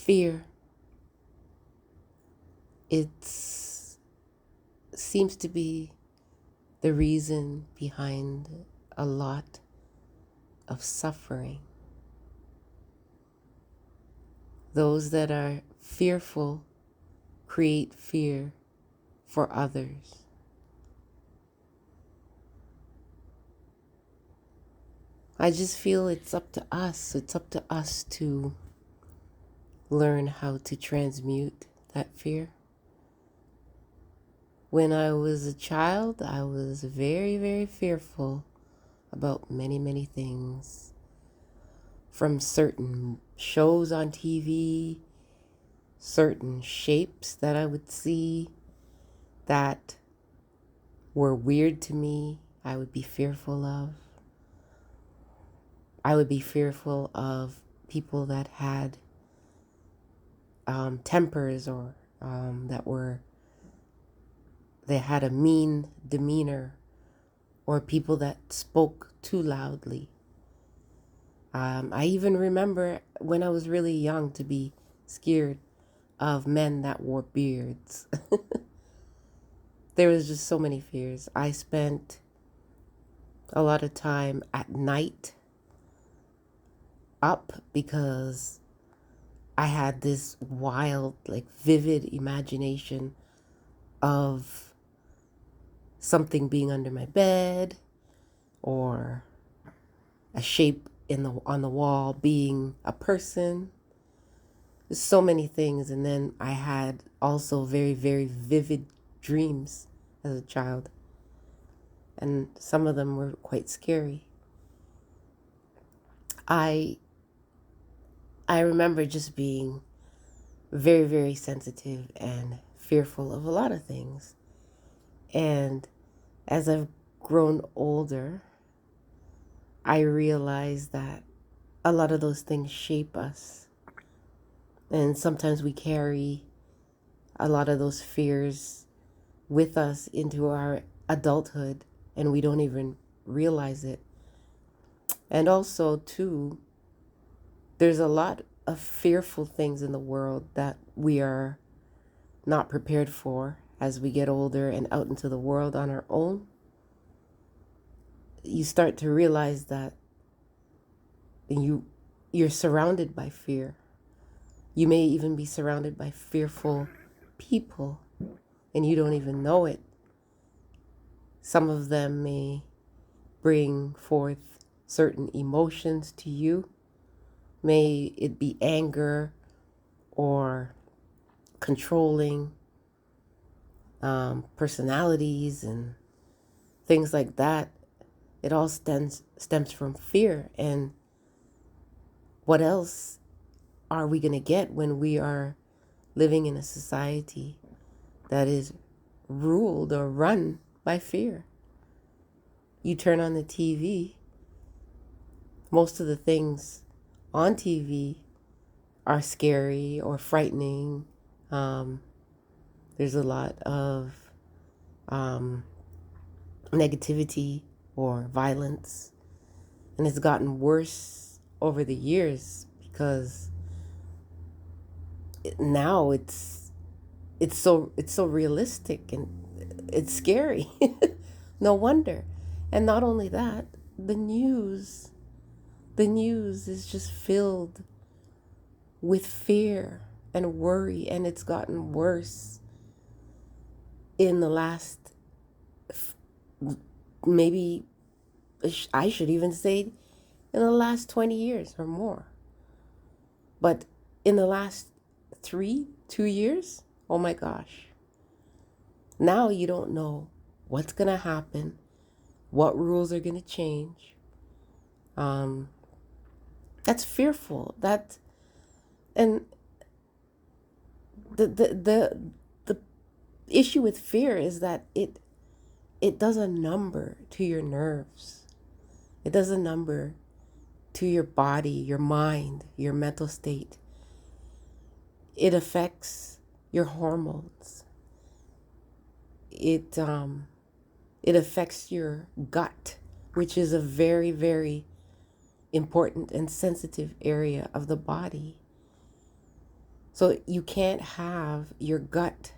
Fear, it seems to be the reason behind a lot of suffering. Those that are fearful create fear for others. I just feel it's up to us. It's up to us to learn how to transmute that fear. When I was a child, I was very, very fearful about many, many things. From certain shows on TV, certain shapes that I would see that were weird to me, I would be fearful of. I would be fearful of people that had tempers or they had a mean demeanor, or people that spoke too loudly. I even remember when I was really young to be scared of men that wore beards. There was just so many fears. I spent a lot of time at night up because I had this wild, like vivid imagination of something being under my bed, or a shape on the wall being a person. There's so many things. And then I had also very, very vivid dreams as a child, and some of them were quite scary. I remember just being very, very sensitive and fearful of a lot of things. And as I've grown older, I realized that a lot of those things shape us. And sometimes we carry a lot of those fears with us into our adulthood, and we don't even realize it. And also, too, there's a lot of fearful things in the world that we are not prepared for as we get older and out into the world on our own. You start to realize that you're surrounded by fear. You may even be surrounded by fearful people, and you don't even know it. Some of them may bring forth certain emotions to you. May it be anger or controlling personalities and things like that. It all stems from fear. And what else are we going to get when we are living in a society that is ruled or run by fear? You turn on the TV, most of the things on TV are scary or frightening. There's a lot of negativity or violence, and it's gotten worse over the years because now it's so realistic and it's scary. No wonder. And not only that, the news is just filled with fear and worry, and it's gotten worse in the last, maybe I should even say in the last 20 years or more. But in the last 2 years, oh my gosh. Now you don't know what's going to happen, what rules are going to change. That's fearful. And the issue with fear is that it does a number to your nerves. It does a number to your body, your mind, your mental state. It affects your hormones. It affects your gut, which is a very, very important and sensitive area of the body. So you can't have your gut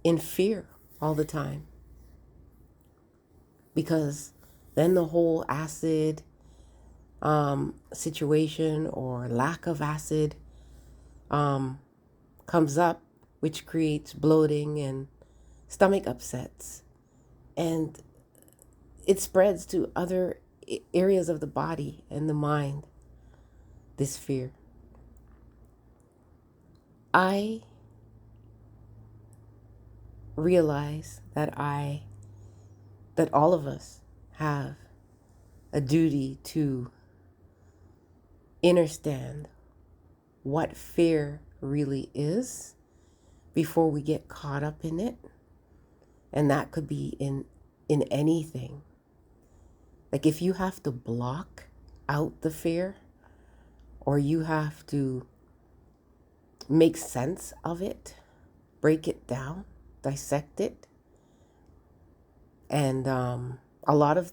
in fear all the time, because then the whole acid situation or lack of acid comes up, which creates bloating and stomach upsets. And it spreads to other areas of the body and the mind, this fear. I realize that all of us have a duty to understand what fear really is before we get caught up in it. And that could be in anything. Like if you have to block out the fear, or you have to make sense of it, break it down, dissect it. And a lot of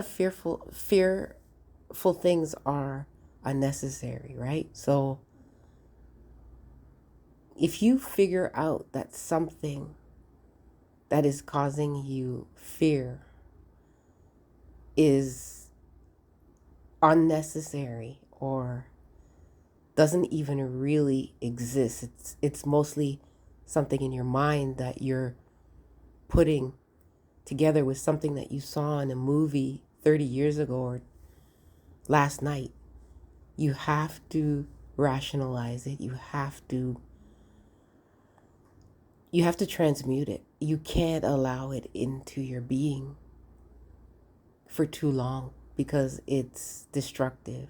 fearful things are unnecessary, right? So if you figure out that something that is causing you fear is unnecessary or doesn't even really exist, it's mostly something in your mind that you're putting together with something that you saw in a movie 30 years ago or last night, you have to rationalize it. You have to transmute it. You can't allow it into your being for too long because it's destructive.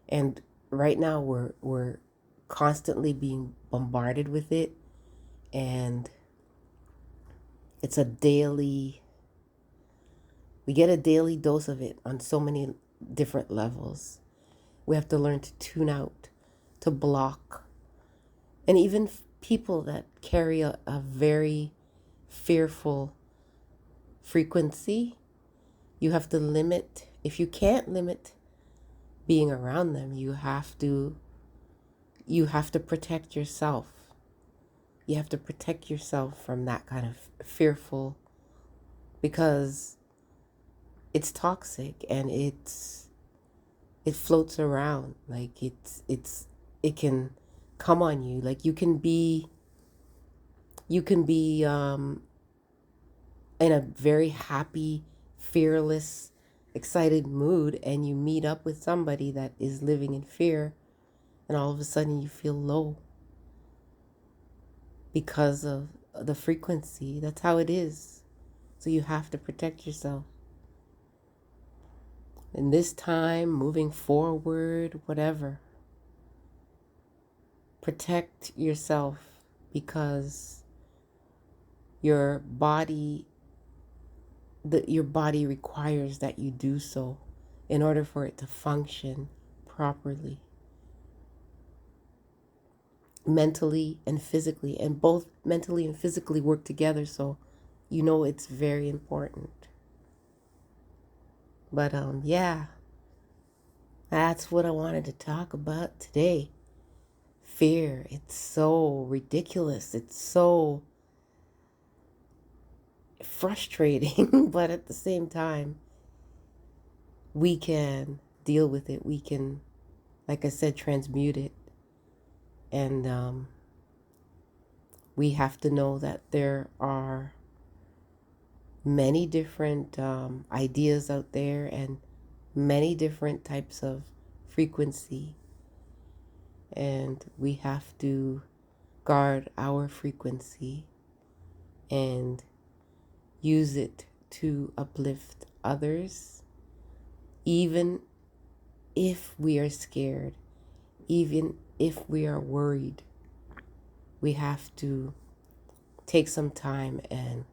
And right now we're constantly being bombarded with it, and it's we get a daily dose of it on so many different levels. We have to learn to tune out, to block. And even people that carry a very fearful frequency, you have to limit. If you can't limit being around them, you have to protect yourself. You have to protect yourself from that kind of fearful, because it's toxic and it floats around. Like it can come on you. Like you can be in a very happy, fearless, excited mood, and you meet up with somebody that is living in fear, and all of a sudden you feel low because of the frequency. That's how it is. So you have to protect yourself. In this time, moving forward, whatever, protect yourself, because your body requires that you do so in order for it to function properly, mentally and physically, and both mentally and physically work together. So it's very important. But yeah, that's what I wanted to talk about today. Fear. It's so ridiculous. It's so frustrating, but at the same time, we can deal with it. We can, like I said, transmute it. And we have to know that there are many different ideas out there and many different types of frequency. And we have to guard our frequency and use it to uplift others, even if we are scared, even if we are worried. We have to take some time and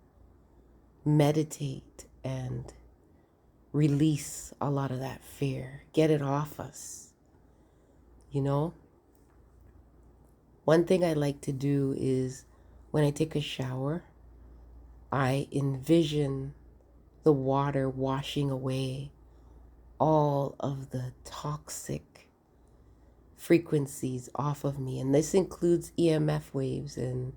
meditate and release a lot of that fear, get it off us. One thing I like to do is when I take a shower, I envision the water washing away all of the toxic frequencies off of me. And this includes EMF waves and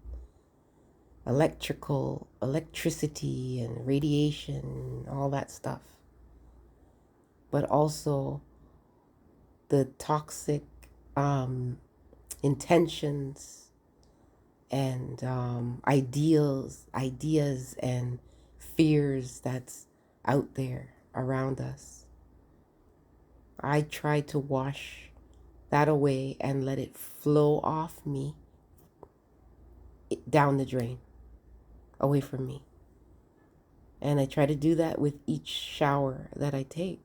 electricity and radiation, all that stuff. But also the toxic intentions and ideas and fears that's out there around us. I try to wash that away and let it flow off me, down the drain, away from me. And I try to do that with each shower that I take.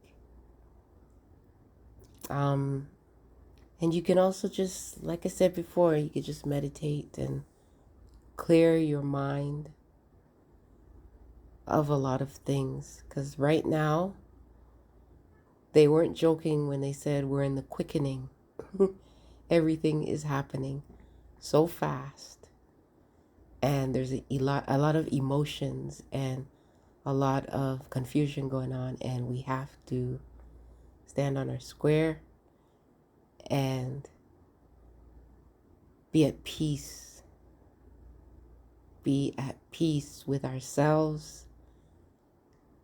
And you can also just, like I said before, you could just meditate and clear your mind of a lot of things. Because right now, they weren't joking when they said we're in the quickening. Everything is happening so fast. And there's a lot of emotions and a lot of confusion going on. And we have to stand on our square and be at peace. Be at peace with ourselves.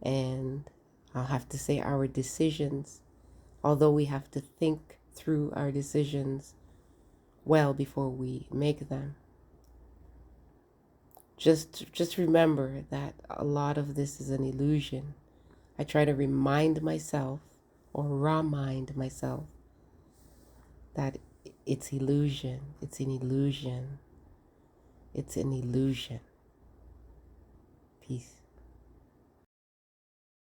And I'll have to say our decisions, although we have to think through our decisions well before we make them. Just remember that a lot of this is an illusion. I try to remind myself or remind myself that it's illusion. It's an illusion. It's an illusion. Peace.